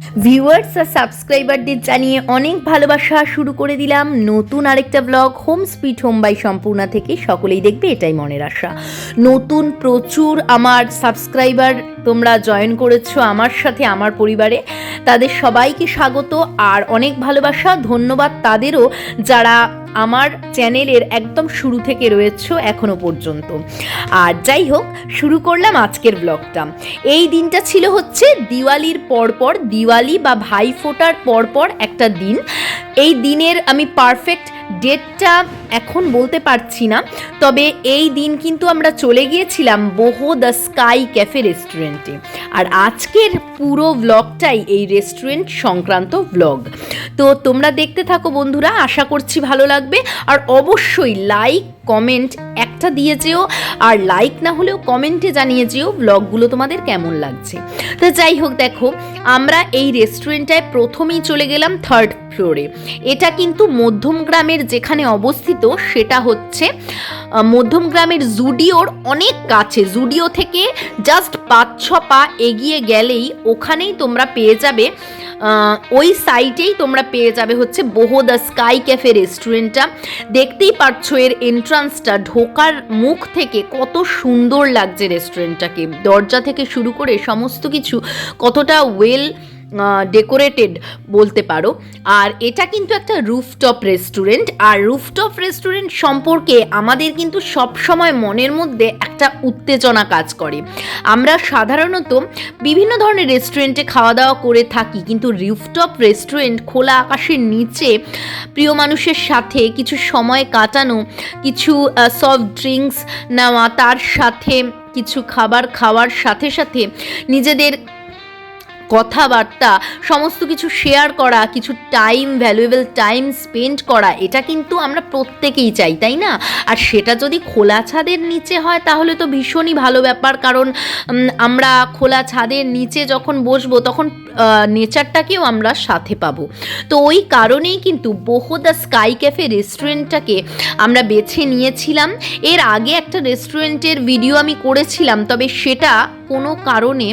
Viewers আর সাবস্ক্রাইবারদের জানিয়ে অনেক ভালোবাসা শুরু করে দিলাম নতুন আরেকটা blog home sweet home by Sampurna থেকে। সকলেই দেখবে, এটাই মনের আশা। নতুন প্রচুর আমার সাবস্ক্রাইবার তোমরা জয়েন করেছো আমার সাথে, আমার পরিবারে। তাদের সবাইকে স্বাগত আর অনেক ভালোবাসা, ধন্যবাদ তাদেরও যারা আমার চ্যানেলের একদম শুরু থেকে রয়েছে এখনো পর্যন্ত। আর যাই হোক, শুরু করলাম আজকের ব্লগটা। এই দিনটা ছিল হচ্ছে দিওয়ালির পরপর, দিওয়ালি বা ভাইফোঁটার পরপর একটা দিন। এই দিনের আমি পারফেক্ট ডেটটা এখন বলতে পারছি না, তবে এই দিন কিন্তু আমরা চলে গিয়েছিলাম বোহো দ্য স্কাই ক্যাফে রেস্টুরেন্টে। আর আজকের পুরো ব্লগটাই এই রেস্টুরেন্ট সংক্রান্ত ব্লগ। তো তোমরা দেখতে থাকো বন্ধুরা, আশা করছি ভালো লাগবে। আর অবশ্যই লাইক কমেন্ট একটা দিয়ে যেও, আর লাইক না হলেও কমেন্টে জানিয়ে যেও ব্লগগুলো তোমাদের কেমন লাগছে। তো যাই হোক, দেখো আমরা এই রেস্টুরেন্টটায় প্রথমেই চলে গেলাম থার্ড ফ্লোরে। এটা কিন্তু মধ্যমগ্রামের যেখানে অবস্থিত, সেটা হচ্ছে মধ্যমগ্রামের জুডিওর অনেক কাছে। জুডিও থেকে জাস্ট 5-6 পা এগিয়ে গেলেই ওখানেই তোমরা পেয়ে যাবে, ওই সাইটেই তোমরা পেয়ে যাবে হচ্ছে বোহো দ্য স্কাই ক্যাফে রেস্টুরেন্টটা। দেখতেই পাচ্ছো এর এন্ট্রান্সটা, ঢোকার মুখ থেকে কত সুন্দর লাগছে রেস্টুরেন্টটাকে। দরজা থেকে শুরু করে সমস্ত কিছু কতটা ওয়েল ডেকোরেটেড বলতে পারো। আর এটা কিন্তু একটা রুফটপ রেস্টুরেন্ট। আর রুফটপ রেস্টুরেন্ট সম্পর্কে আমাদের কিন্তু সবসময় মনের মধ্যে একটা উত্তেজনা কাজ করে। আমরা সাধারণত বিভিন্ন ধরনের রেস্টুরেন্টে খাওয়া দাওয়া করে থাকি, কিন্তু রুফটপ রেস্টুরেন্ট, খোলা আকাশের নিচে প্রিয় মানুষের সাথে কিছু সময় কাটানো, কিছু সফট ড্রিঙ্কস নেওয়া, তার সাথে কিছু খাবার খাওয়ার সাথে সাথে নিজেদের কথাবার্তা সমস্ত কিছু শেয়ার করা, কিছু টাইম, ভ্যালুয়েবল টাইম স্পেন্ড করা, এটা কিন্তু আমরা প্রত্যেকেই চাই, তাই না? আর সেটা যদি খোলা ছাদের নিচে হয় তাহলে তো ভীষণই ভালো ব্যাপার, কারণ আমরা খোলা ছাদের নিচে যখন বসবো তখন নেচারটাকেও আমরা সাথে পাবো। তো ওই কারণেই কিন্তু বোহো দ্য স্কাই ক্যাফে রেস্টুরেন্টটাকে আমরা বেছে নিয়েছিলাম। এর আগে একটা রেস্টুরেন্টের ভিডিও আমি করেছিলাম, তবে সেটা কোনো কারণে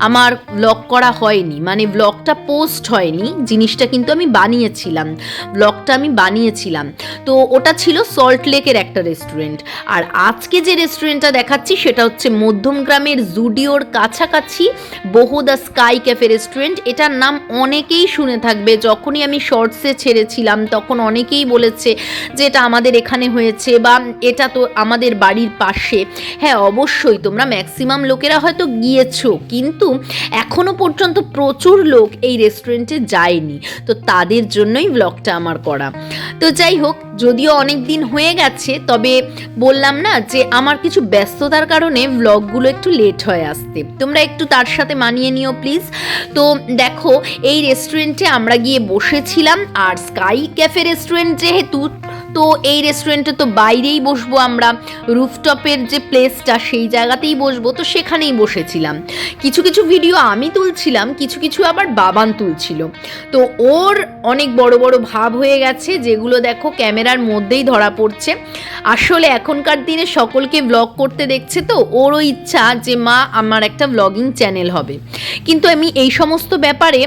আমার ব্লগ করা হয়নি, মানে ব্লগটা পোস্ট হয়নি। জিনিসটা কিন্তু আমি বানিয়েছিলাম, ব্লগটা আমি বানিয়েছিলাম। তো ওটা ছিল সল্ট লেকের একটা রেস্টুরেন্ট। আর আজকে যে রেস্টুরেন্টটা দেখাচ্ছি সেটা হচ্ছে মধ্যমগ্রামের জুডিওর কাছাকাছি boho the sky cafe restaurant. এটার নাম অনেকেই শুনে থাকবে, যখনই আমি শর্টসে ছেড়েছিলাম তখন অনেকেই বলেছে যে এটা আমাদের এখানে হয়েছে বা এটা তো আমাদের বাড়ির পাশে। হ্যাঁ, অবশ্যই তোমরা ম্যাক্সিমাম লোকেরা হয়তো গিয়েছো, কিন্তু এখনো পর্যন্ত প্রচুর লোক এই রেস্টুরেন্টে যায়নি, তো তাদের জন্যই ব্লগটা আমার করা। তো যাই হোক, যদিও অনেক দিন হয়ে গেছে, তবে বললাম না যে আমার কিছু ব্যস্ততার কারণে ব্লগগুলো একটু লেট হয়ে আসতে, তোমরা একটু তার সাথে মানিয়ে নিও প্লিজ। তো দেখো, এই রেস্টুরেন্টে আমরা গিয়ে বসেছিলাম। আর স্কাই ক্যাফে রেস্টুরেন্ট যেহেতু, তো এই রেস্টুরেন্টে তো বাইরেই বসবো আমরা, রুফটপের যে প্লেসটা সেই জায়গাতেই বসবো, তো সেখানেই বসেছিলাম। কিছু কিছু ভিডিও আমি তুলছিলাম, কিছু কিছু আবার বাবান তুলছিল। তো ওর অনেক বড় বড় ভাব হয়ে গেছে, যেগুলো দেখো ক্যামেরার মধ্যেই ধরা পড়ছে। আসলে এখনকার দিনে সকলকে ব্লগ করতে দেখছে, তো ওরও ইচ্ছা যে মা আমার একটা ব্লগিং চ্যানেল হবে। কিন্তু আমি এই সমস্ত ব্যাপারে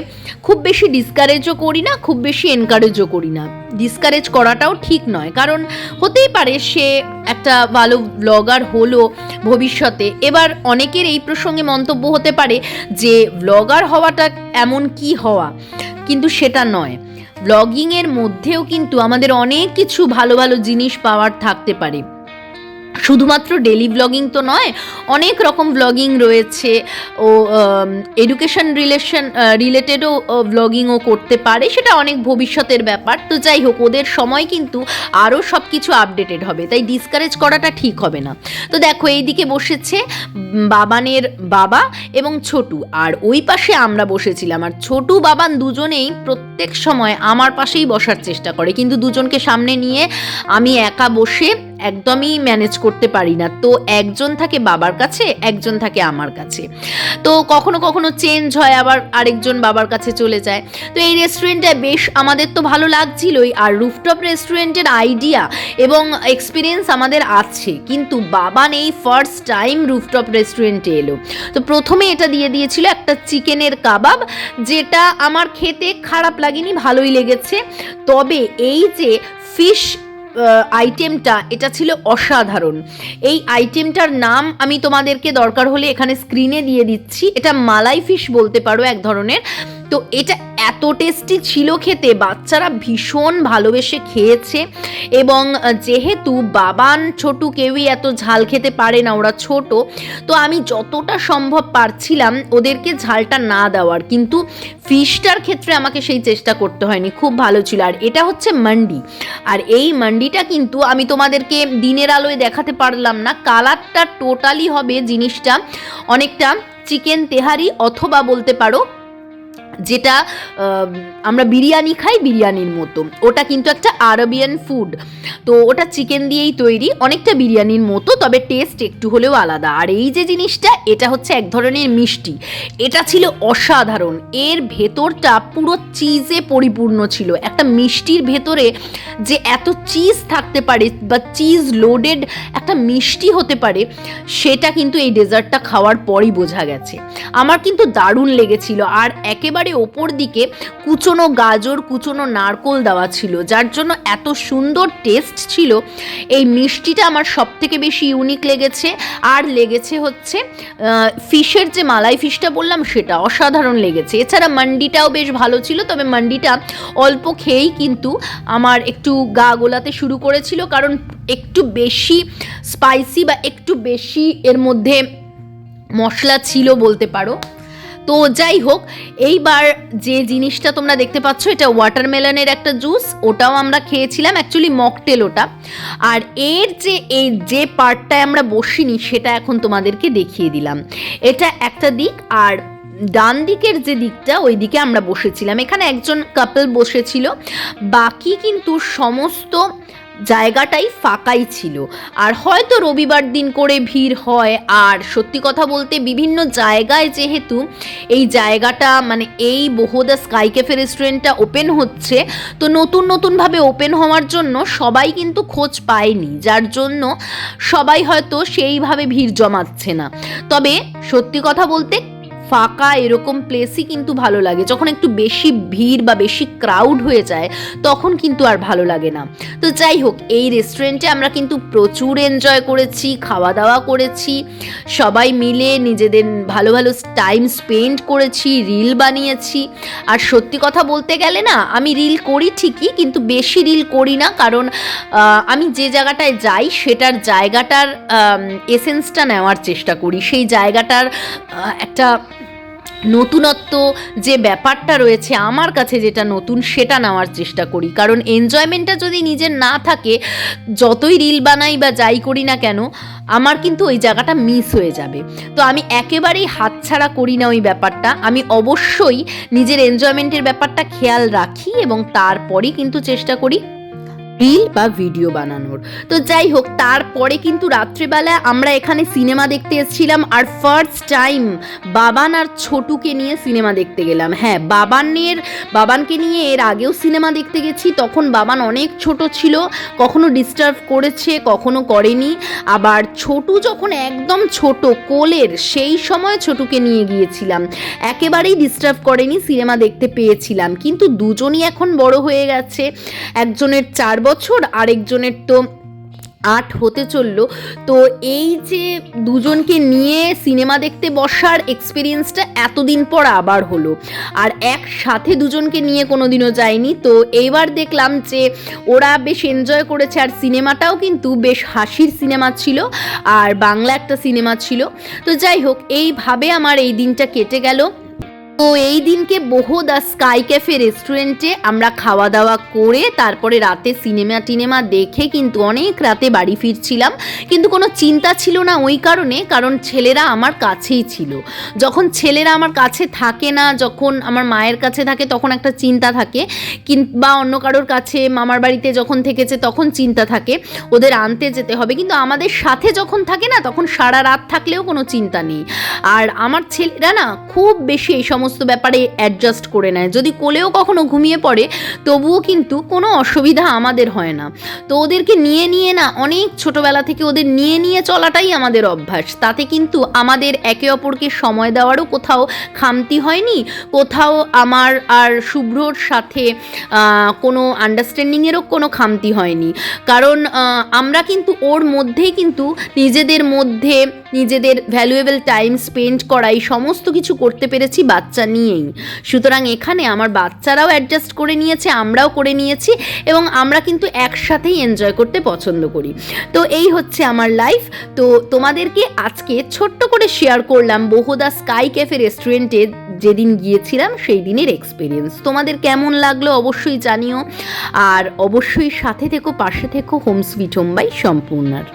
খুব বেশি ডিসকারেজও করি না, খুব বেশি এনকারেজও করি না। ডিসকারেজ করাটাও ঠিক নয়, কারণ হতেই পারে সে একটা ভালো ব্লগার হলো ভবিষ্যতে। এবার অনেকের এই প্রসঙ্গে মন্তব্য হতে পারে যে ব্লগার হওয়াটা এমন কি হওয়া, কিন্তু সেটা নয়। ব্লগিংয়ের মধ্যেও কিন্তু আমাদের অনেক কিছু ভালো ভালো জিনিস পাওয়ার থাকতে পারে। শুধুমাত্র ডেলি ব্লগিং তো নয়, অনেক রকম ব্লগিং রয়েছে। ও এডুকেশন রিলেটেডও ব্লগিংও করতে পারে, সেটা অনেক ভবিষ্যতের ব্যাপার। তো যাই হোক, ওদের সময় কিন্তু আরও সব কিছু আপডেটেড হবে, তাই ডিসকারেজ করাটা ঠিক হবে না। তো দেখো, এইদিকে বসেছে বাবানের বাবা এবং ছোটু, আর ওই পাশে আমরা বসেছিলাম। আর ছোটু বাবান দুজনেই প্রত্যেক সময় আমার পাশেই বসার চেষ্টা করে, কিন্তু দুজনকে সামনে নিয়ে আমি একা বসে একদমই ম্যানেজ করতে পারি না। তো একজন থাকে বাবার কাছে, একজন থাকে আমার কাছে। তো কখনো কখনো চেঞ্জ হয়, আবার আরেকজন বাবার কাছে চলে যায়। তো এই রেস্টুরেন্টটা বেশ আমাদের তো ভালো লাগছিলই, আর রুফটপ রেস্টুরেন্টের আইডিয়া এবং এক্সপিরিয়েন্স আমাদের আছে, কিন্তু বাবান এই ফার্স্ট টাইম রুফটপ রেস্টুরেন্টে এলো। তো প্রথমে এটা দিয়ে দিয়েছিল একটা চিকেনের কাবাব, যেটা আমার খেতে খারাপ লাগেনি, ভালোই লেগেছে। তবে এই যে ফিশ আইটেমটা, এটা ছিল অসাধারণ। এই আইটেমটার নাম আমি তোমাদেরকে দরকার হলে এখানে স্ক্রিনে দিয়ে দিচ্ছি। এটা মালাই ফিশ বলতে পারো এক ধরনের। তো এটা এত টেস্টি ছিল খেতে, বাচ্চারা ভীষণ ভালোবেসে খেয়েছে। এবং যেহেতু বাবান ছোটু কেউই এত ঝাল খেতে পারে না, ওরা ছোট, তো আমি যতটা সম্ভব পারছিলাম ওদেরকে ঝালটা না দেওয়ার, কিন্তু ফিশটার ক্ষেত্রে আমাকে সেই চেষ্টা করতে হয়নি, খুব ভালো ছিল। আর এটা হচ্ছে মান্ডি, আর এই মান্ডিটা কিন্তু আমি তোমাদেরকে দিনের আলোয় দেখাতে পারলাম না, কালারটা টোটালি হবে জিনিসটা অনেকটা চিকেন তেহারি, অথবা বলতে পারো যেটা আমরা বিরিয়ানি খাই বিরিয়ানির মতো, ওটা কিন্তু একটা আরবিয়ান ফুড। তো ওটা চিকেন দিয়েই তৈরি, অনেকটা বিরিয়ানির মতো, তবে টেস্ট একটু হলেও আলাদা। আর এই যে জিনিসটা, এটা হচ্ছে এক ধরনের মিষ্টি, এটা ছিল অসাধারণ। এর ভেতরটা পুরো চিজে পরিপূর্ণ ছিল। একটা মিষ্টির ভেতরে যে এত চিজ থাকতে পারে বা চিজ লোডেড একটা মিষ্টি হতে পারে, সেটা কিন্তু এই ডেজার্টটা খাওয়ার পরই বোঝা গেছে। আমার কিন্তু দারুণ লেগেছিল। আর একেবারে ওপর দিকে কুচনো গাজর, কুচনো নারকোল দেওয়া ছিল, যার জন্য এত সুন্দর টেস্ট ছিল। এই মিষ্টিটা আমার সব থেকে বেশি ইউনিক লেগেছে। আর লেগেছে হচ্ছে ফিশের যে মালাই ফিশটা বললাম, সেটা অসাধারণ লেগেছে। এছাড়া মান্ডিটাও বেশ ভালো ছিল, তবে মান্ডিটা অল্প খেয়েই কিন্তু আমার একটু গা গোলাতে শুরু করেছিল, কারণ একটু বেশি স্পাইসি বা একটু বেশি এর মধ্যে মশলা ছিল বলতে পারো। তো যাই হোক, এইবার যে জিনিসটা তোমরা দেখতে পাচ্ছ, এটা ওয়াটারমেলনের একটা জুস, ওটাও আমরা খেয়েছিলাম, অ্যাকচুয়ালি মকটেল ওটা। আর এর যে পার্টটায় আমরা বসিনি, সেটা এখন তোমাদেরকে দেখিয়ে দিলাম। এটা একটা দিক, আর ডান দিকের যে দিকটা, ওই দিকে আমরা বসেছিলাম। এখানে একজন কাপল বসেছিল, বাকি কিন্তু সমস্ত জায়গাটাই ফাঁকাই ছিল। আর হয়তো রবিবার দিন করে ভিড় হয়। আর সত্যি কথা বলতে বিভিন্ন জায়গায় যেহেতু এই জায়গাটা মানে এই বহুদা স্কাই ক্যাফে রেস্টুরেন্টটা ওপেন হচ্ছে, তো নতুনভাবে ওপেন হওয়ার জন্য সবাই কিন্তু খোঁজ পায়নি, যার জন্য সবাই হয়তো সেইভাবে ভিড় জমাচ্ছে না। তবে সত্যি কথা বলতে ফাঁকা এরকম প্লেসই কিন্তু ভালো লাগে। যখন একটু বেশি ভিড় বা বেশি ক্রাউড হয়ে যায়, তখন কিন্তু আর ভালো লাগে না। তো যাই হোক, এই রেস্টুরেন্টে আমরা কিন্তু প্রচুর এনজয় করেছি, খাওয়া দাওয়া করেছি, সবাই মিলে নিজেদের ভালো ভালো টাইম স্পেন্ড করেছি, রিল বানিয়েছি। আর সত্যি কথা বলতে গেলে না, আমি রিল করি ঠিকই, কিন্তু বেশি রিল করি না, কারণ আমি যে জায়গাটায় যাই সেটার জায়গাটার এসেন্সটা নেওয়ার চেষ্টা করি, সেই জায়গাটার একটা নতুনত্ব যে ব্যাপারটা রয়েছে আমার কাছে, যেটা নতুন, সেটা নেওয়ার চেষ্টা করি। কারণ এনজয়মেন্টটা যদি নিজের না থাকে, যতই রিল বানাই বা যাই করি না কেন, আমার কিন্তু ওই জায়গাটা মিস হয়ে যাবে। তো আমি একেবারেই হাতছাড়া করি না ওই ব্যাপারটা। আমি অবশ্যই নিজের এনজয়মেন্টের ব্যাপারটা খেয়াল রাখি, এবং তারপরেই কিন্তু চেষ্টা করি রিল বা ভিডিও বানানোর। তো যাই হোক, তারপরে কিন্তু রাত্রিবেলা আমরা এখানে সিনেমা দেখতে এসেছিলাম। আর ফার্স্ট টাইম বাবান আর ছোটুকে নিয়ে সিনেমা দেখতে গেলাম। হ্যাঁ, বাবানকে নিয়ে এর আগেও সিনেমা দেখতে গেছি, তখন বাবান অনেক ছোট ছিল, কখনো ডিস্টার্ব করেছে, কখনো করেনি। আবার ছোটু যখন একদম ছোট কোলের, সেই সময় ছোটুকে নিয়ে গিয়েছিলাম, একেবারেই ডিস্টার্ব করেনি, সিনেমা দেখতে পেয়েছিলাম। কিন্তু দুজনই এখন বড় হয়ে গেছে, একজনের 4 বছর, আরেকজনের তো 8 হতে চললো। তো এই যে দুজনকে নিয়ে সিনেমা দেখতে বসার এক্সপিরিয়েন্সটা এতদিন পর আবার হলো। আর একসাথে দুজনকে নিয়ে কোনোদিনও যাইনি। তো এইবার দেখলাম যে ওরা বেশ এনজয় করেছে, আর সিনেমাটাও কিন্তু বেশ হাসির সিনেমা ছিল, আর বাংলা একটা সিনেমা ছিল। তো যাই হোক, এইভাবে আমার এই দিনটা কেটে গেল। তো এই দিনকে বহুদা স্কাই ক্যাফে রেস্টুরেন্টে আমরা খাওয়া দাওয়া করে তারপরে রাতে সিনেমা দেখে কিন্তু অনেক রাতে বাড়ি ফিরছিলাম, কিন্তু কোনো চিন্তা ছিল না ওই কারণ ছেলেরা আমার কাছেই ছিল। যখন ছেলেরা আমার কাছে থাকে না, যখন আমার মায়ের কাছে থাকে তখন একটা চিন্তা থাকে, কিংবা অন্য কারোর কাছে মামার বাড়িতে যখন থেকেছে তখন চিন্তা থাকে ওদের আনতে যেতে হবে, কিন্তু আমাদের সাথে যখন থাকে না তখন সারা রাত থাকলেও কোনো চিন্তা নেই। আর আমার ছেলেরা না খুব বেশি এই সমস্ত ব্যাপারে অ্যাডজাস্ট করে নেয়, যদি কোলেও কখনো ঘুমিয়ে পড়ে তবুও কিন্তু কোনো অসুবিধা আমাদের হয় না। তো ওদেরকে নিয়ে না অনেক ছোটোবেলা থেকে ওদের নিয়ে চলাটাই আমাদের অভ্যাস, তাতে কিন্তু আমাদের একে অপরকে সময় দেওয়ারও কোথাও খামতি হয়নি, কোথাও আমার আর শুভ্রর সাথে কোনো আন্ডারস্ট্যান্ডিংয়েরও কোনো খামতি হয়নি, কারণ আমরা কিন্তু ওর মধ্যেই কিন্তু নিজেদের মধ্যে নিজেদের ভ্যালুয়েবল টাইম স্পেন্ড করা এই সমস্ত কিছু করতে পেরেছি বাচ্চা নিয়েই। সুতরাং এখানে আমার বাচ্চারাও অ্যাডজাস্ট করে নিয়েছে, আমরাও করে নিয়েছি, এবং আমরা কিন্তু একসাথেই এনজয় করতে পছন্দ করি। তো এই হচ্ছে আমার লাইফ। তো তোমাদেরকে আজকে ছোট্ট করে শেয়ার করলাম বহুদা স্কাই ক্যাফে রেস্টুরেন্টে যেদিন গিয়েছিলাম সেই দিনের এক্সপিরিয়েন্স। তোমাদের কেমন লাগলো অবশ্যই জানিও, আর অবশ্যই সাথে থেকো, পাশে থেকো হোম সুইট হোম বাই সম্পূর্ণার।